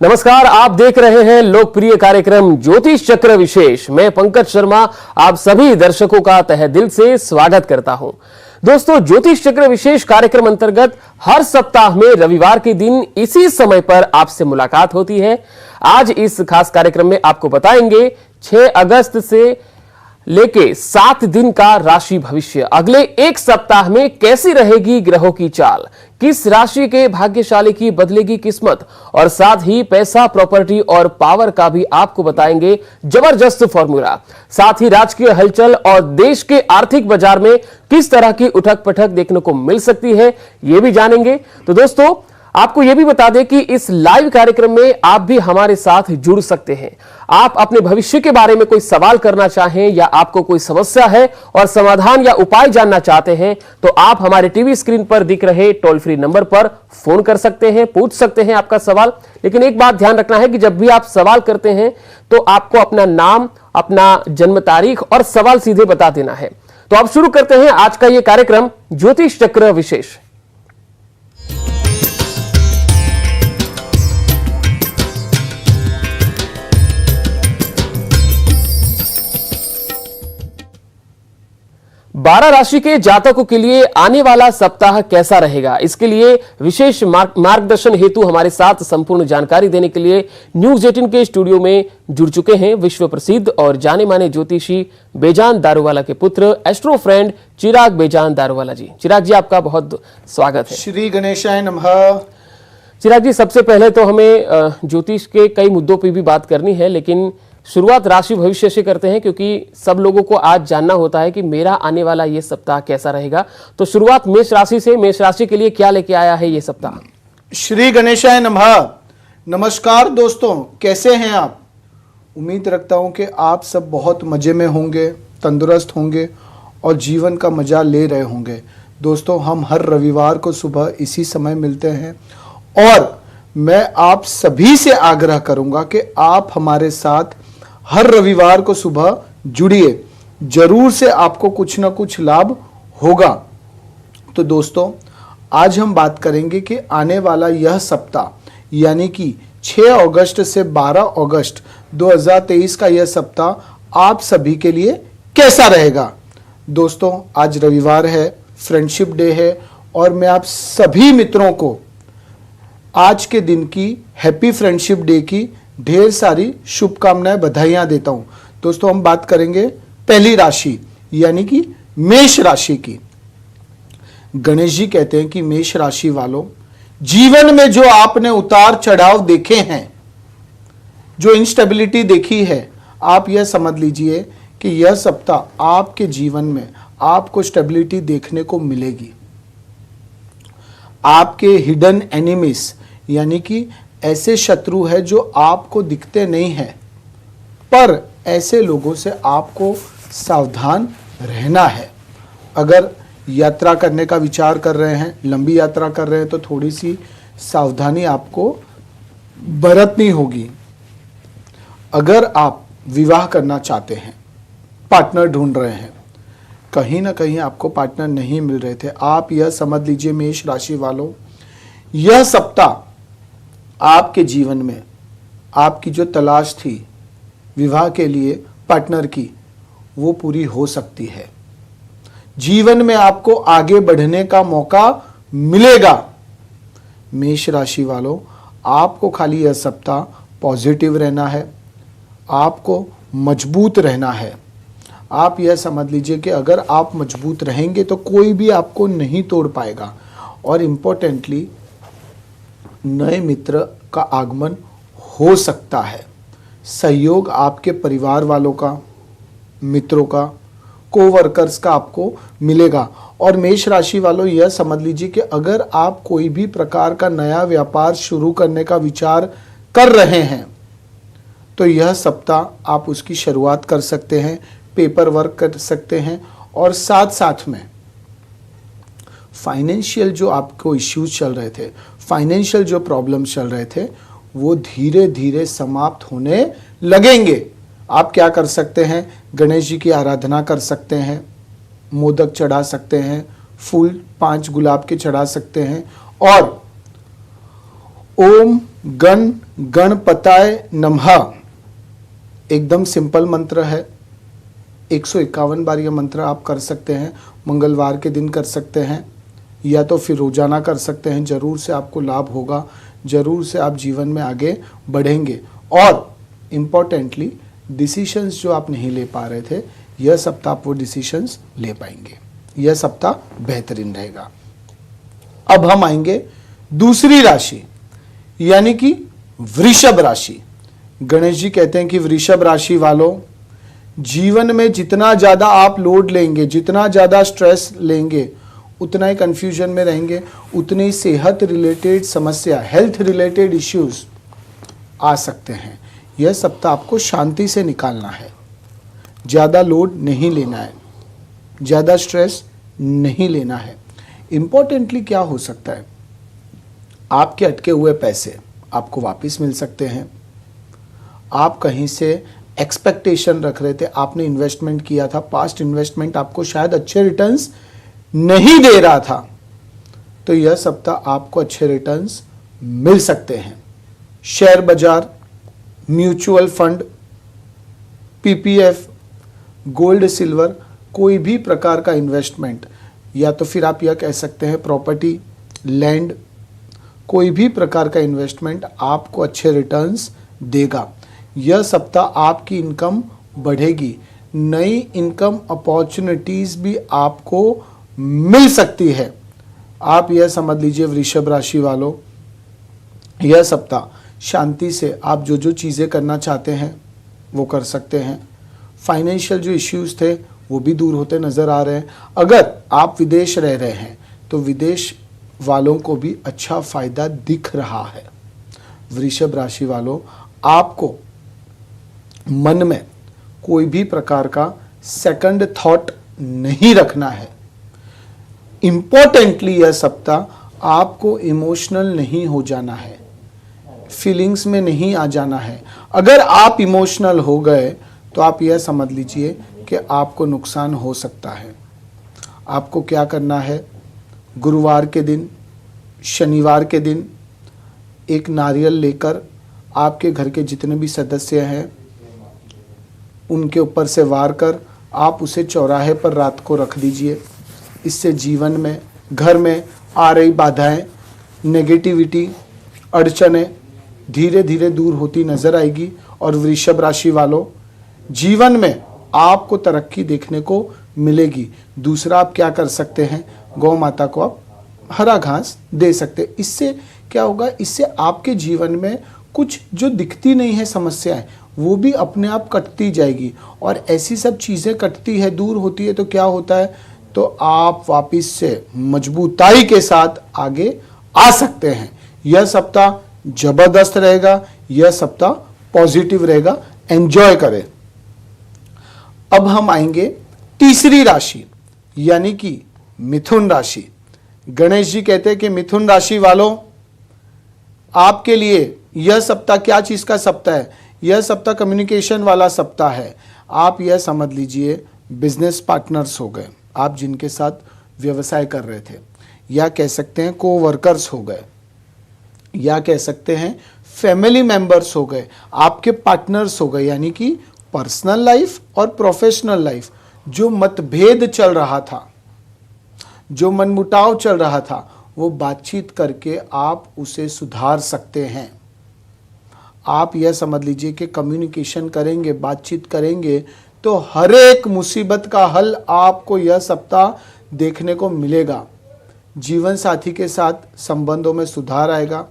नमस्कार, आप देख रहे हैं लोकप्रिय कार्यक्रम ज्योतिष चक्र विशेष। मैं पंकज शर्मा आप सभी दर्शकों का तहे दिल से स्वागत करता हूं। दोस्तों, ज्योतिष चक्र विशेष कार्यक्रम अंतर्गत हर सप्ताह में रविवार के दिन इसी समय पर आपसे मुलाकात होती है। आज इस खास कार्यक्रम में आपको बताएंगे 6 अगस्त से लेके 7 दिन का राशि भविष्य। अगले एक सप्ताह में कैसी रहेगी ग्रहों की चाल, किस राशि के भाग्यशाली की बदलेगी किस्मत, और साथ ही पैसा, प्रॉपर्टी और पावर का भी आपको बताएंगे जबरदस्त फॉर्मूला। साथ ही राजकीय हलचल और देश के आर्थिक बाजार में किस तरह की उठक पटक देखने को मिल सकती है, यह भी जानेंगे। तो दोस्तों, आपको यह भी बता दें कि इस लाइव कार्यक्रम में आप भी हमारे साथ जुड़ सकते हैं। आप अपने भविष्य के बारे में कोई सवाल करना चाहें या आपको कोई समस्या है और समाधान या उपाय जानना चाहते हैं तो आप हमारे टीवी स्क्रीन पर दिख रहे टोल फ्री नंबर पर फोन कर सकते हैं, पूछ सकते हैं आपका सवाल। लेकिन एक बात ध्यान रखना है कि जब भी आप सवाल करते हैं तो आपको अपना नाम, अपना जन्म तारीख और सवाल सीधे बता देना है। तो अब शुरू करते हैं आज का यह कार्यक्रम ज्योतिष चक्र विशेष। बारह राशि के जातकों के लिए आने वाला सप्ताह कैसा रहेगा, इसके लिए विशेष मार्गदर्शन हेतु हमारे साथ संपूर्ण जानकारी देने के लिए न्यूज 18 के स्टूडियो में जुड़ चुके हैं विश्व प्रसिद्ध और जाने माने ज्योतिषी बेजान दारूवाला के पुत्र एस्ट्रो फ्रेंड चिराग बेजान दारूवाला जी। चिराग जी, आपका बहुत स्वागत है। श्री गणेशाय नमः। चिराग जी, सबसे पहले तो हमें ज्योतिष के कई मुद्दों पर भी बात करनी है, लेकिन शुरुआत राशि भविष्य से करते हैं क्योंकि सब लोगों को आज जानना होता है कि मेरा आने वाला ये सप्ताह कैसा रहेगा। तो शुरुआत मेष राशि से, मेष राशि के लिए क्या लेके आया है ये सप्ताह? श्री गणेशाय नमः। नमस्कार दोस्तों, कैसे हैं आप? उम्मीद रखता हूं कि आप सब बहुत मजे में होंगे, तंदुरुस्त होंगे और जीवन का मजा ले रहे होंगे। दोस्तों, हम हर रविवार को सुबह इसी समय मिलते हैं और मैं आप सभी से आग्रह करूंगा कि आप हमारे साथ हर रविवार को सुबह जुड़िए, जरूर से आपको कुछ ना कुछ लाभ होगा। तो दोस्तों, आज हम बात करेंगे कि आने वाला यह सप्ताह यानी कि 6 अगस्त से 12 अगस्त 2023 का यह सप्ताह आप सभी के लिए कैसा रहेगा। दोस्तों, आज रविवार है, फ्रेंडशिप डे है और मैं आप सभी मित्रों को आज के दिन की हैप्पी फ्रेंडशिप डे की ढेर सारी शुभकामनाएं, बधाइयां देता हूं। दोस्तों, हम बात करेंगे पहली राशि यानी कि मेष राशि की। गणेश जी कहते हैं कि मेष राशि वालों, जीवन में जो आपने उतार चढ़ाव देखे हैं, जो इंस्टेबिलिटी देखी है, आप यह समझ लीजिए कि यह सप्ताह आपके जीवन में आपको स्टेबिलिटी देखने को मिलेगी। आपके हिडन एनिमीज यानी कि ऐसे शत्रु है जो आपको दिखते नहीं हैं, पर ऐसे लोगों से आपको सावधान रहना है। अगर यात्रा करने का विचार कर रहे हैं, लंबी यात्रा कर रहे हैं, तो थोड़ी सी सावधानी आपको बरतनी होगी। अगर आप विवाह करना चाहते हैं, पार्टनर ढूंढ रहे हैं, कहीं ना कहीं आपको पार्टनर नहीं मिल रहे थे, आप यह समझ लीजिए मेष राशि वालों, यह सप्ताह आपके जीवन में आपकी जो तलाश थी विवाह के लिए पार्टनर की, वो पूरी हो सकती है। जीवन में आपको आगे बढ़ने का मौका मिलेगा। मेष राशि वालों, आपको खाली यह सप्ताह पॉजिटिव रहना है, आपको मजबूत रहना है। आप यह समझ लीजिए कि अगर आप मजबूत रहेंगे तो कोई भी आपको नहीं तोड़ पाएगा। और इम्पोर्टेंटली, नए मित्र का आगमन हो सकता है। सहयोग आपके परिवार वालों का, मित्रों का, कोवर्कर्स का आपको मिलेगा। और मेष राशि वालों, यह समझ लीजिए कि अगर आप कोई भी प्रकार का नया व्यापार शुरू करने का विचार कर रहे हैं तो यह सप्ताह आप उसकी शुरुआत कर सकते हैं, पेपर वर्क कर सकते हैं और साथ साथ में फाइनेंशियल जो आपको इश्यूज चल रहे थे, फाइनेंशियल जो प्रॉब्लम चल रहे थे, वो धीरे धीरे समाप्त होने लगेंगे। आप क्या कर सकते हैं? गणेश जी की आराधना कर सकते हैं, मोदक चढ़ा सकते हैं, फूल 5 गुलाब के चढ़ा सकते हैं और ओम गण गणपताय नमः एकदम सिंपल मंत्र है। 151 बार यह मंत्र आप कर सकते हैं। मंगलवार के दिन कर सकते हैं या तो फिर रोजाना कर सकते हैं। जरूर से आपको लाभ होगा, जरूर से आप जीवन में आगे बढ़ेंगे। और इम्पोर्टेंटली डिसीशंस जो आप नहीं ले पा रहे थे, यह सप्ताह आप वो डिसीशंस ले पाएंगे। यह सप्ताह बेहतरीन रहेगा। अब हम आएंगे दूसरी राशि यानी कि वृषभ राशि। गणेश जी कहते हैं कि वृषभ राशि वालों, जीवन में जितना ज्यादा आप लोड लेंगे, जितना ज्यादा स्ट्रेस लेंगे, उतना ही कंफ्यूजन में रहेंगे, उतनी ही सेहत रिलेटेड समस्या, हेल्थ रिलेटेड इश्यूज आ सकते हैं। यह सप्ताह आपको शांति से निकालना है। ज्यादा लोड नहीं लेना है, ज्यादा स्ट्रेस नहीं लेना है। इंपॉर्टेंटली क्या हो सकता है, आपके अटके हुए पैसे आपको वापस मिल सकते हैं। आप कहीं से एक्सपेक्टेशन रख रहे थे, आपने इन्वेस्टमेंट किया था, पास्ट इन्वेस्टमेंट आपको शायद अच्छे रिटर्न्स नहीं दे रहा था, तो यह सप्ताह आपको अच्छे रिटर्न्स मिल सकते हैं। शेयर बाजार, mutual fund, PPF, gold silver, कोई भी प्रकार का इन्वेस्टमेंट, या तो फिर आप यह कह सकते हैं प्रॉपर्टी, लैंड, कोई भी प्रकार का इन्वेस्टमेंट आपको अच्छे रिटर्न्स देगा। यह सप्ताह आपकी इनकम बढ़ेगी, नई इनकम अपॉर्चुनिटीज भी आपको मिल सकती है। आप यह समझ लीजिए वृषभ राशि वालों, यह सप्ताह शांति से आप जो जो चीज़ें करना चाहते हैं वो कर सकते हैं। फाइनेंशियल जो इश्यूज थे वो भी दूर होते नजर आ रहे हैं। अगर आप विदेश रह रहे हैं तो विदेश वालों को भी अच्छा फायदा दिख रहा है। वृषभ राशि वालों, आपको मन में कोई भी प्रकार का सेकंड थॉट नहीं रखना है। इंपॉर्टेंटली यह सप्ताह आपको इमोशनल नहीं हो जाना है, फीलिंग्स में नहीं आ जाना है। अगर आप इमोशनल हो गए तो आप यह समझ लीजिए कि आपको नुकसान हो सकता है। आपको क्या करना है, गुरुवार के दिन, शनिवार के दिन एक नारियल लेकर आपके घर के जितने भी सदस्य हैं उनके ऊपर से वार कर आप उसे चौराहे पर रात को रख दीजिए। इससे जीवन में, घर में आ रही बाधाएं, नेगेटिविटी, अड़चनें धीरे धीरे दूर होती नजर आएगी। और वृषभ राशि वालों, जीवन में आपको तरक्की देखने को मिलेगी। दूसरा आप क्या कर सकते हैं, गौ माता को आप हरा घास दे सकते हैं। इससे क्या होगा, इससे आपके जीवन में कुछ जो दिखती नहीं है समस्याएं, वो भी अपने आप कटती जाएगी। और ऐसी सब चीज़ें कटती है, दूर होती है, तो क्या होता है, तो आप वापिस से मजबूताई के साथ आगे आ सकते हैं। यह सप्ताह जबरदस्त रहेगा, यह सप्ताह पॉजिटिव रहेगा। एंजॉय करें। अब हम आएंगे तीसरी राशि यानी कि मिथुन राशि। गणेश जी कहते हैं कि मिथुन राशि वालों, आपके लिए यह सप्ताह क्या चीज का सप्ताह है, यह सप्ताह कम्युनिकेशन वाला सप्ताह है। आप यह समझ लीजिए बिजनेस पार्टनर्स हो गए, आप जिनके साथ व्यवसाय कर रहे थे, या कह सकते हैं को वर्कर्स हो गए, या कह सकते हैं फैमिली मेंबर्स हो गए, आपके पार्टनर्स हो गए, यानी कि पर्सनल लाइफ और प्रोफेशनल लाइफ। जो मतभेद चल रहा था, जो मनमुटाव चल रहा था, वो बातचीत करके आप उसे सुधार सकते हैं। आप यह समझ लीजिए कि कम्युनिकेशन करेंगे, बातचीत करेंगे, तो हर एक मुसीबत का हल आपको यह सप्ताह देखने को मिलेगा। जीवन साथी के साथ संबंधों में सुधार आएगा।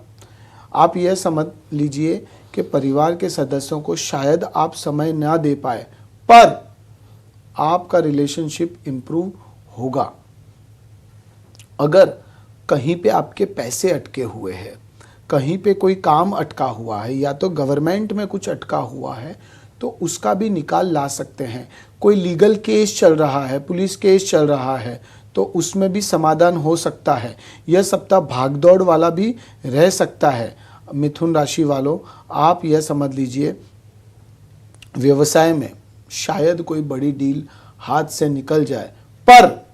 आप यह समझ लीजिए कि परिवार के सदस्यों को शायद आप समय ना दे पाए, पर आपका रिलेशनशिप इंप्रूव होगा। अगर कहीं पे आपके पैसे अटके हुए हैं, कहीं पे कोई काम अटका हुआ है, या तो गवर्नमेंट में कुछ अटका हुआ है, तो उसका भी निकाल ला सकते हैं। कोई लीगल केस चल रहा है, पुलिस केस चल रहा है, तो उसमें भी समाधान हो सकता है। यह सप्ताह भागदौड़ वाला भी रह सकता है। मिथुन राशि वालों, आप यह समझ लीजिए व्यवसाय में शायद कोई बड़ी डील हाथ से निकल जाए, पर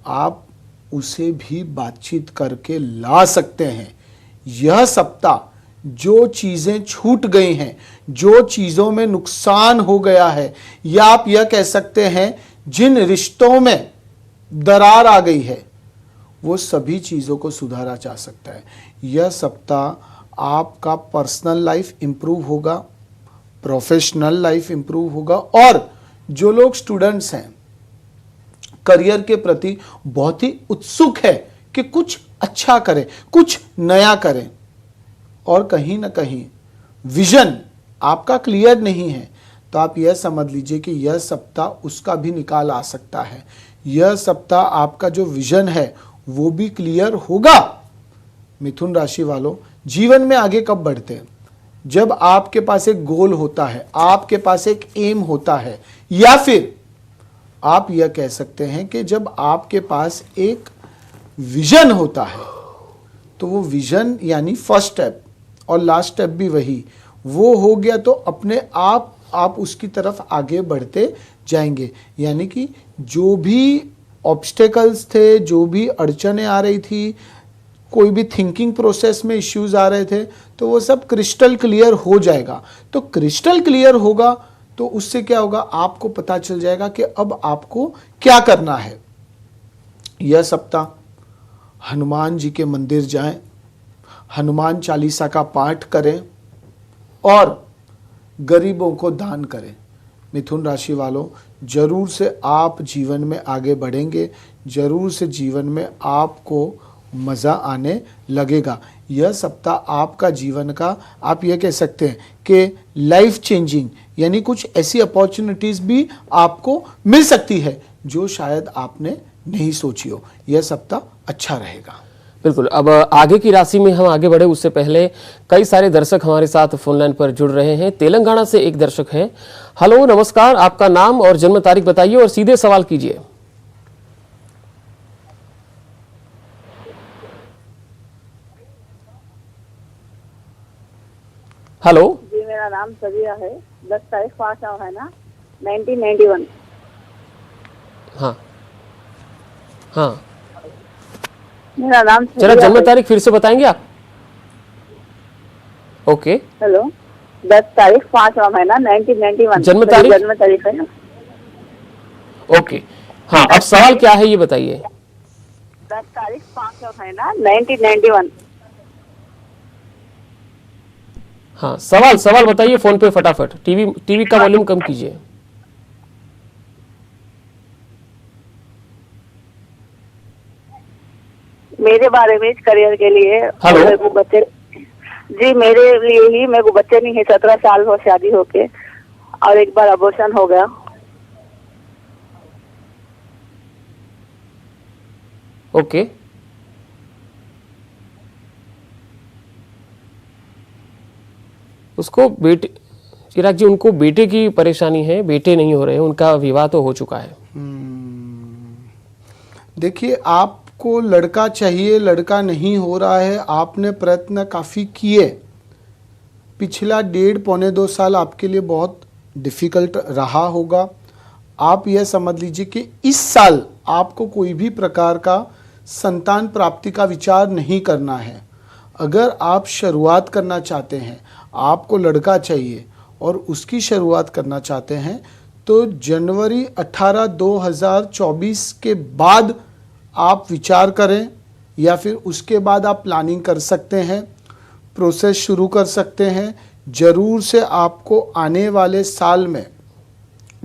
आप उसे भी बातचीत करके ला सकते हैं। यह सप्ताह जो चीजें छूट गई हैं, जो चीजों में नुकसान हो गया है, या आप यह कह सकते हैं जिन रिश्तों में दरार आ गई है, वो सभी चीजों को सुधारा जा सकता है। यह सप्ताह आपका पर्सनल लाइफ इंप्रूव होगा, प्रोफेशनल लाइफ इंप्रूव होगा, और जो लोग स्टूडेंट्स हैं, करियर के प्रति बहुत ही उत्सुक है कि कुछ अच्छा करें, कुछ नया करें, और कहीं ना कहीं विजन आपका क्लियर नहीं है, तो आप यह समझ लीजिए कि यह सप्ताह उसका भी निकाल आ सकता है। यह सप्ताह आपका जो विजन है वो भी क्लियर होगा। मिथुन राशि वालों, जीवन में आगे कब बढ़ते हैं? जब आपके पास एक गोल होता है, आपके पास एक एम होता है, या फिर आप यह कह सकते हैं कि जब आपके पास एक विजन होता है, तो वो विजन यानी फर्स्ट स्टेप और लास्ट स्टेप भी वही, वो हो गया तो अपने आप उसकी तरफ आगे बढ़ते जाएंगे। यानी कि जो भी ऑब्स्टेकल्स थे, जो भी अड़चने आ रही थी, कोई भी थिंकिंग प्रोसेस में इश्यूज आ रहे थे, तो वो सब क्रिस्टल क्लियर हो जाएगा। तो क्रिस्टल क्लियर होगा तो उससे क्या होगा, आपको पता चल जाएगा कि अब आपको क्या करना है। यह सप्ताह हनुमान जी के मंदिर जाएं, हनुमान चालीसा का पाठ करें और गरीबों को दान करें। मिथुन राशि वालों, जरूर से आप जीवन में आगे बढ़ेंगे, जरूर से जीवन में आपको मज़ा आने लगेगा। यह सप्ताह आपका जीवन का, आप यह कह सकते हैं कि लाइफ चेंजिंग, यानी कुछ ऐसी अपॉर्चुनिटीज़ भी आपको मिल सकती है जो शायद आपने नहीं सोची हो। यह सप्ताह अच्छा रहेगा। बिल्कुल। अब आगे की राशि में हम आगे बढ़े उससे पहले कई सारे दर्शक हमारे साथ फोन लाइन पर जुड़ रहे हैं। तेलंगाना से एक दर्शक हैं। हेलो, नमस्कार, आपका नाम और जन्म तारीख बताइए और सीधे सवाल कीजिए। हेलो जी, मेरा नाम सबिया है। 10 तारीख पास है ना, 1991। हाँ हाँ, मेरा नाम जरा सबिया जन्म है। तारीख फिर से बताएंगे आप? ओके, हेलो, 10 तारीख 5वां महीना 1991। जन्म तारीख? जन्म तारीख है ना। ओके। हाँ, अब सवाल क्या है ये बताइए। 10 तारीख 5वां महीना 1991। हाँ, सवाल बताइए फोन पे फटाफट। टीवी का वॉल्यूम कम कीजिए। मेरे बारे में करियर के लिए। हेलो? मेरे को बच्चे, जी मेरे लिए ही, मेरे को बच्चे नहीं है। 17 साल हो शादी होके, और एक बार अबॉर्शन हो गया। ओके, उसको बेटे, चिराग जी, उनको बेटे की परेशानी है, बेटे नहीं हो रहे हैं, उनका विवाह तो हो चुका है। देखिए, आपको लड़का चाहिए, लड़का नहीं हो रहा है, आपने प्रयत्न काफ़ी किए। पिछला 1.5-2 साल आपके लिए बहुत डिफ़िकल्ट रहा होगा। आप यह समझ लीजिए कि इस साल आपको कोई भी प्रकार का संतान प्राप्ति का विचार नहीं करना है। अगर आप शुरुआत करना चाहते हैं, आपको लड़का चाहिए और उसकी शुरुआत करना चाहते हैं, तो जनवरी 18, 2024 के बाद आप विचार करें, या फिर उसके बाद आप प्लानिंग कर सकते हैं, प्रोसेस शुरू कर सकते हैं। ज़रूर से आपको आने वाले साल में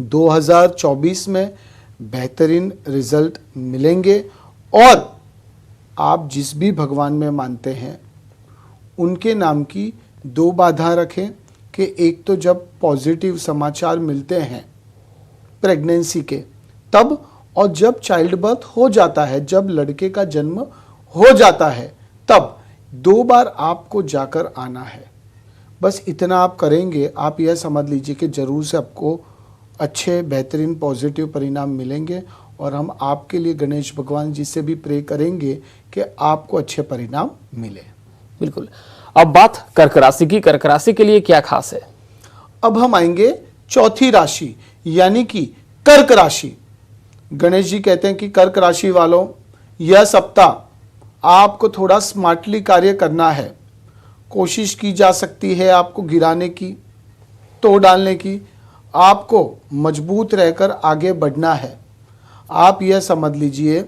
2024 में बेहतरीन रिजल्ट मिलेंगे। और आप जिस भी भगवान में मानते हैं, उनके नाम की 2 बाधा रखें कि एक तो जब पॉजिटिव समाचार मिलते हैं प्रेगनेंसी के तब, और जब चाइल्ड बर्थ हो जाता है, जब लड़के का जन्म हो जाता है, तब 2 बार आपको जाकर आना है। बस इतना आप करेंगे, आप यह समझ लीजिए कि ज़रूर से आपको अच्छे बेहतरीन पॉजिटिव परिणाम मिलेंगे। और हम आपके लिए गणेश भगवान जी से भी प्रे करेंगे कि आपको अच्छे परिणाम मिले। बिल्कुल। अब बात कर्क राशि की। कर्क राशि के लिए क्या खास है? अब हम आएंगे चौथी राशि, यानी कि कर्क राशि। गणेश जी कहते हैं कि कर्क राशि वालों, यह सप्ताह आपको थोड़ा स्मार्टली कार्य करना है। कोशिश की जा सकती है आपको गिराने की, तोड़ डालने की। आपको मजबूत रहकर आगे बढ़ना है। आप यह समझ लीजिए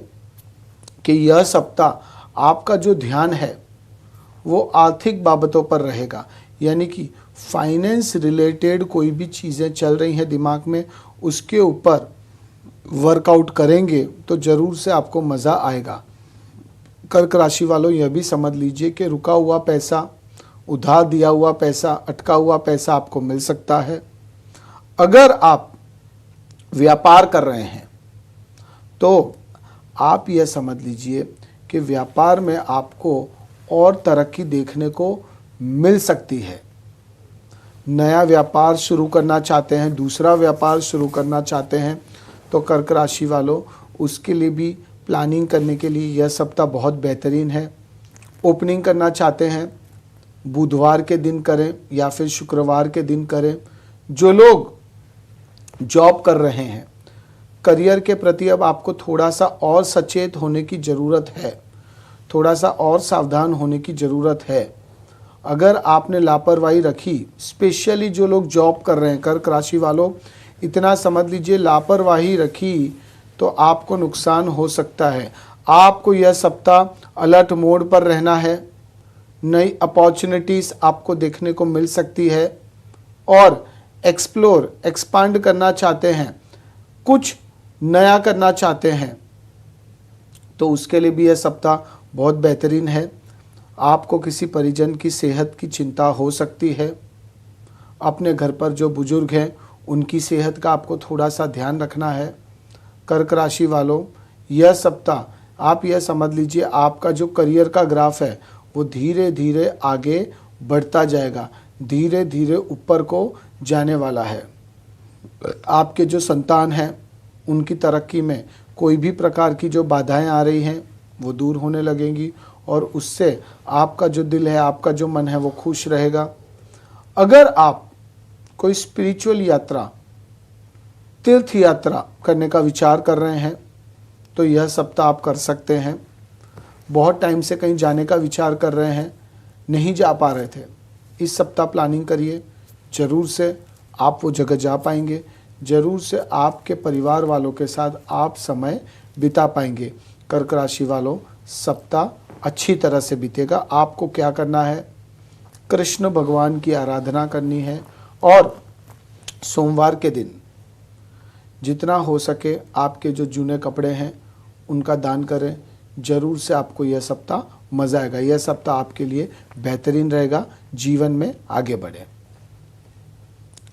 कि यह सप्ताह आपका जो ध्यान है वो आर्थिक बाबतों पर रहेगा, यानी कि फाइनेंस रिलेटेड कोई भी चीज़ें चल रही हैं दिमाग में, उसके ऊपर वर्कआउट करेंगे तो ज़रूर से आपको मज़ा आएगा। कर्क राशि वालों, यह भी समझ लीजिए कि रुका हुआ पैसा, उधार दिया हुआ पैसा, अटका हुआ पैसा आपको मिल सकता है। अगर आप व्यापार कर रहे हैं तो आप यह समझ लीजिए कि व्यापार में आपको और तरक्की देखने को मिल सकती है। नया व्यापार शुरू करना चाहते हैं, दूसरा व्यापार शुरू करना चाहते हैं तो कर्क राशि वालों, उसके लिए भी प्लानिंग करने के लिए यह सप्ताह बहुत बेहतरीन है। ओपनिंग करना चाहते हैं, बुधवार के दिन करें या फिर शुक्रवार के दिन करें। जो लोग जॉब कर रहे हैं, करियर के प्रति अब आपको थोड़ा सा और सचेत होने की ज़रूरत है, थोड़ा सा और सावधान होने की ज़रूरत है। अगर आपने लापरवाही रखी, स्पेशली जो लोग जॉब कर रहे हैं कर्क राशि वालों, इतना समझ लीजिए लापरवाही रखी तो आपको नुकसान हो सकता है। आपको यह सप्ताह अलर्ट मोड पर रहना है। नई अपॉर्चुनिटीज़ आपको देखने को मिल सकती है और एक्सपांड करना चाहते हैं, कुछ नया करना चाहते हैं तो उसके लिए भी यह सप्ताह बहुत बेहतरीन है। आपको किसी परिजन की सेहत की चिंता हो सकती है। अपने घर पर जो बुजुर्ग हैं उनकी सेहत का आपको थोड़ा सा ध्यान रखना है। कर्क राशि वालों, यह सप्ताह आप यह समझ लीजिए आपका जो करियर का ग्राफ है वो धीरे धीरे आगे बढ़ता जाएगा, धीरे धीरे ऊपर को जाने वाला है। आपके जो संतान हैं उनकी तरक्की में कोई भी प्रकार की जो बाधाएं आ रही हैं वो दूर होने लगेंगी और उससे आपका जो दिल है, आपका जो मन है वो खुश रहेगा। अगर आप कोई स्पिरिचुअल यात्रा, तीर्थ यात्रा करने का विचार कर रहे हैं तो यह सप्ताह आप कर सकते हैं। बहुत टाइम से कहीं जाने का विचार कर रहे हैं, नहीं जा पा रहे थे, इस सप्ताह प्लानिंग करिए, ज़रूर से आप वो जगह जा पाएंगे, ज़रूर से आपके परिवार वालों के साथ आप समय बिता पाएंगे। कर्क राशि वालों, सप्ताह अच्छी तरह से बीतेगा। आपको क्या करना है, कृष्ण भगवान की आराधना करनी है और सोमवार के दिन जितना हो सके आपके जो जूने कपड़े हैं उनका दान करें। ज़रूर से आपको यह सप्ताह मज़ा आएगा, यह सप्ताह आपके लिए बेहतरीन रहेगा, जीवन में आगे बढ़े।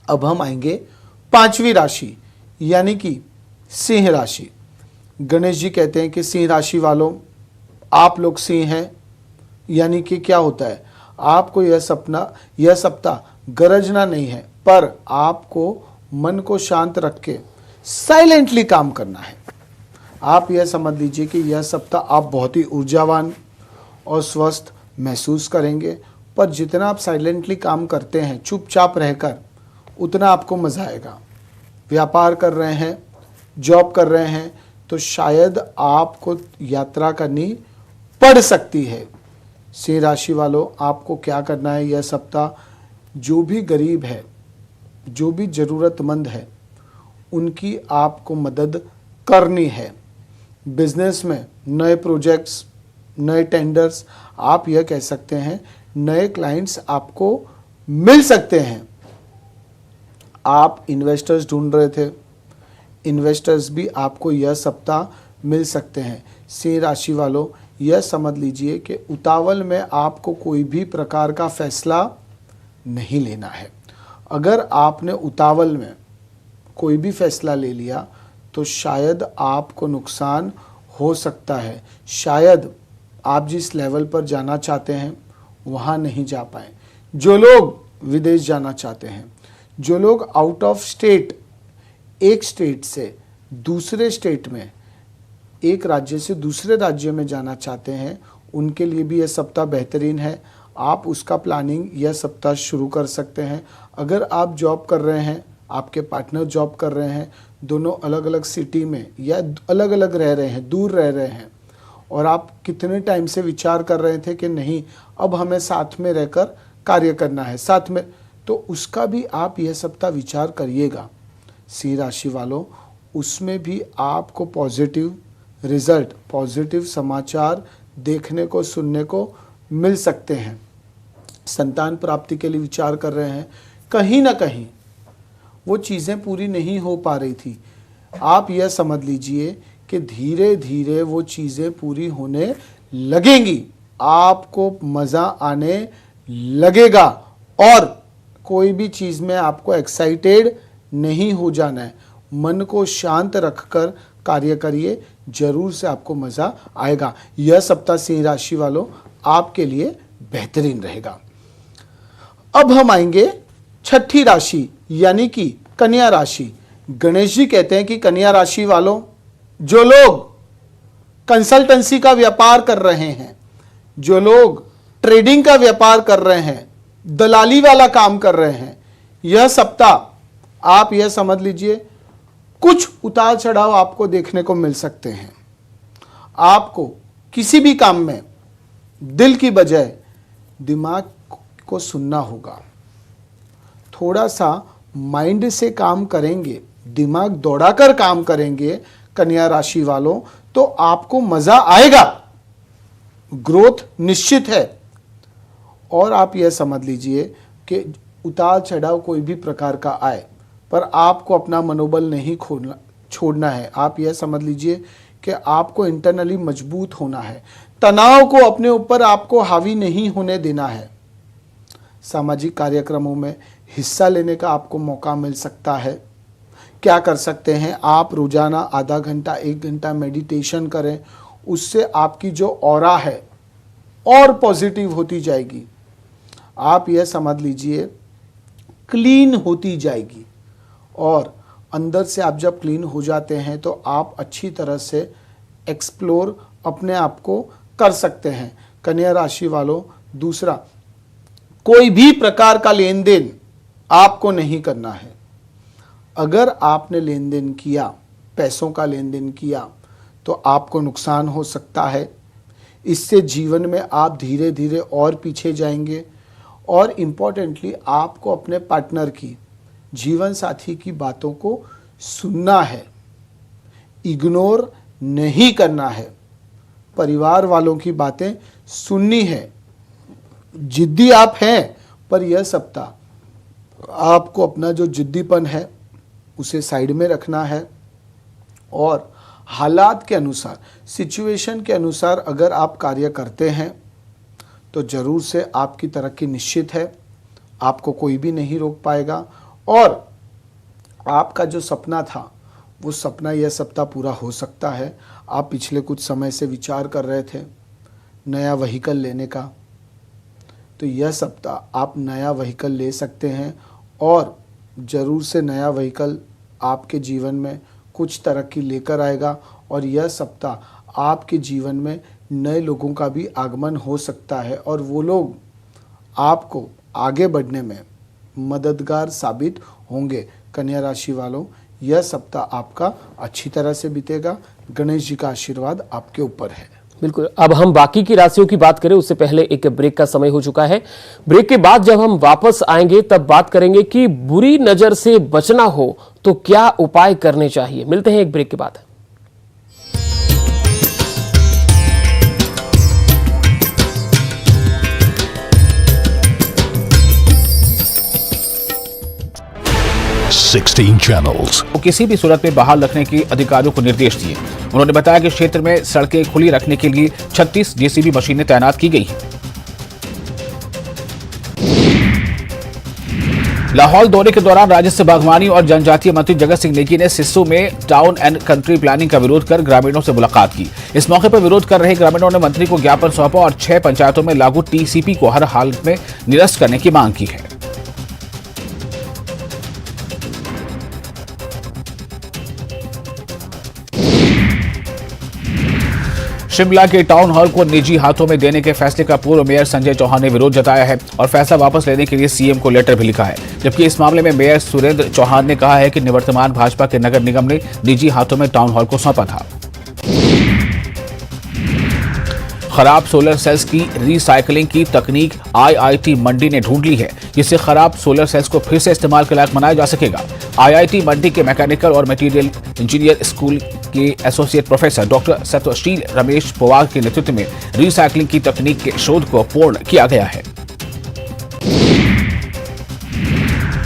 अब हम आएंगे पांचवी राशि यानी कि सिंह राशि। गणेश जी कहते हैं कि सिंह राशि वालों, आप लोग सिंह हैं, यानी कि क्या होता है, आपको यह सप्ताह गरजना नहीं है, पर आपको मन को शांत रख के साइलेंटली काम करना है। आप यह समझ लीजिए कि यह सप्ताह आप बहुत ही ऊर्जावान और स्वस्थ महसूस करेंगे, पर जितना आप साइलेंटली काम करते हैं चुपचाप रहकर, उतना आपको मज़ा आएगा। व्यापार कर रहे हैं, जॉब कर रहे हैं तो शायद आपको यात्रा करनी पड़ सकती है। सिंह राशि वालों, आपको क्या करना है, यह सप्ताह जो भी गरीब है, जो भी ज़रूरतमंद है, उनकी आपको मदद करनी है। बिजनेस में नए प्रोजेक्ट्स, नए टेंडर्स, आप यह कह सकते हैं नए क्लाइंट्स आपको मिल सकते हैं। आप इन्वेस्टर्स ढूंढ रहे थे, इन्वेस्टर्स भी आपको यह सप्ताह मिल सकते हैं। सिंह राशि वालों, यह समझ लीजिए कि उतावल में आपको कोई भी प्रकार का फैसला नहीं लेना है। अगर आपने उतावल में कोई भी फैसला ले लिया तो शायद आपको नुकसान हो सकता है, शायद आप जिस लेवल पर जाना चाहते हैं वहाँ नहीं जा पाए। जो लोग विदेश जाना चाहते हैं, जो लोग आउट ऑफ स्टेट, एक स्टेट से दूसरे स्टेट में, एक राज्य से दूसरे राज्य में जाना चाहते हैं, उनके लिए भी यह सप्ताह बेहतरीन है। आप उसका प्लानिंग यह सप्ताह शुरू कर सकते हैं। अगर आप जॉब कर रहे हैं, आपके पार्टनर जॉब कर रहे हैं, दोनों अलग अलग सिटी में या अलग अलग रह रहे हैं, दूर रह रहे हैं और आप कितने टाइम से विचार कर रहे थे कि नहीं अब हमें साथ में रहकर कार्य करना है साथ में, तो उसका भी आप यह सप्ताह विचार करिएगा। सिंह राशि वालों, उसमें भी आपको पॉजिटिव रिजल्ट, पॉजिटिव समाचार देखने को सुनने को मिल सकते हैं। संतान प्राप्ति के लिए विचार कर रहे हैं, कहीं ना कहीं वो चीज़ें पूरी नहीं हो पा रही थी, आप यह समझ लीजिए कि धीरे धीरे वो चीज़ें पूरी होने लगेंगी, आपको मज़ा आने लगेगा और कोई भी चीज़ में आपको एक्साइटेड नहीं हो जाना है। मन को शांत रखकर कार्य करिए, जरूर से आपको मज़ा आएगा। यह सप्ताह सिंह राशि वालों आपके लिए बेहतरीन रहेगा। अब हम आएंगे छठी राशि यानी कि कन्या राशि। गणेश जी कहते हैं कि कन्या राशि वालों, जो लोग कंसल्टेंसी का व्यापार कर रहे हैं, जो लोग ट्रेडिंग का व्यापार कर रहे हैं, दलाली वाला काम कर रहे हैं, यह सप्ताह आप यह समझ लीजिए कुछ उतार चढ़ाव आपको देखने को मिल सकते हैं। आपको किसी भी काम में दिल की बजाय दिमाग को सुनना होगा। थोड़ा सा माइंड से काम करेंगे, दिमाग दौड़ाकर काम करेंगे कन्या राशि वालों, तो आपको मजा आएगा, ग्रोथ निश्चित है। और आप यह समझ लीजिए कि उतार चढ़ाव कोई भी प्रकार का आए पर आपको अपना मनोबल नहीं छोड़ना है। आप यह समझ लीजिए कि आपको इंटरनली मजबूत होना है, तनाव को अपने ऊपर आपको हावी नहीं होने देना है। सामाजिक कार्यक्रमों में हिस्सा लेने का आपको मौका मिल सकता है। क्या कर सकते हैं आप, रोजाना आधा घंटा 1 घंटा मेडिटेशन करें, उससे आपकी जो ऑरा है और पॉजिटिव होती जाएगी। आप यह समझ लीजिए क्लीन होती जाएगी और अंदर से आप जब क्लीन हो जाते हैं तो आप अच्छी तरह से एक्सप्लोर अपने आप को कर सकते हैं। कन्या राशि वालों, दूसरा, कोई भी प्रकार का लेन देन आपको नहीं करना है। अगर आपने लेन देन किया, पैसों का लेन देन किया, तो आपको नुकसान हो सकता है। इससे जीवन में आप धीरे धीरे और पीछे जाएंगे। और इम्पॉर्टेंटली आपको अपने पार्टनर की, जीवन साथी की बातों को सुनना है, इग्नोर नहीं करना है। परिवार वालों की बातें सुननी है। जिद्दी आप हैं, पर यह सप्ताह आपको अपना जो जिद्दीपन है उसे साइड में रखना है और हालात के अनुसार, सिचुएशन के अनुसार अगर आप कार्य करते हैं तो ज़रूर से आपकी तरक्की निश्चित है। आपको कोई भी नहीं रोक पाएगा और आपका जो सपना था वो सपना यह सप्ताह पूरा हो सकता है। आप पिछले कुछ समय से विचार कर रहे थे नया व्हीकल लेने का, तो यह सप्ताह आप नया व्हीकल ले सकते हैं और ज़रूर से नया व्हीकल आपके जीवन में कुछ तरक्की लेकर आएगा। और यह सप्ताह आपके जीवन में नए लोगों का भी आगमन हो सकता है और वो लोग आपको आगे बढ़ने में मददगार साबित होंगे। कन्या राशि वालों, यह सप्ताह आपका अच्छी तरह से बीतेगा। गणेश जी का आशीर्वाद आपके ऊपर है। बिल्कुल। अब हम बाकी की राशियों की बात करें उससे पहले एक ब्रेक का समय हो चुका है। ब्रेक के बाद जब हम वापस आएंगे तब बात करेंगे कि बुरी नजर से बचना हो तो क्या उपाय करने चाहिए। मिलते हैं एक ब्रेक के बाद। चैनल्स वो किसी भी सूरत में बहाल रखने के अधिकारियों को निर्देश दिए। उन्होंने बताया कि क्षेत्र में सड़कें खुली रखने के लिए 36 जेसीबी मशीनें तैनात की गई हैं। लाहौल दौरे के दौरान राजस्व, बागवानी और जनजातीय मंत्री जगत सिंह नेगी ने सिस्सू में टाउन एंड कंट्री प्लानिंग का विरोध कर ग्रामीणों से मुलाकात की। इस मौके पर विरोध कर रहे ग्रामीणों ने मंत्री को ज्ञापन सौंपा और 6 पंचायतों में लागू टीसीपी को हर हालत में निरस्त करने की मांग की है। शिमला के टाउन हॉल को निजी हाथों में देने के फैसले का पूर्व मेयर संजय चौहान ने विरोध जताया है और फैसला वापस लेने के लिए सीएम को लेटर भी लिखा है। जबकि इस मामले में मेयर सुरेंद्र चौहान ने कहा है कि निवर्तमान भाजपा के नगर निगम ने निजी हाथों में टाउन हॉल को सौंपा था। खराब सोलर सेल्स की रिसाइकलिंग की तकनीक आईआईटी मंडी ने ढूंढ ली है, जिससे खराब सोलर सेल्स को फिर से इस्तेमाल के लायक बनाया जा सकेगा। आईआईटी मंडी के मैकेनिकल और मटेरियल इंजीनियर स्कूल के एसोसिएट प्रोफेसर डॉक्टर सत्यशील रमेश पवार के नेतृत्व में रिसाइकलिंग की तकनीक के शोध को पूर्ण किया गया है।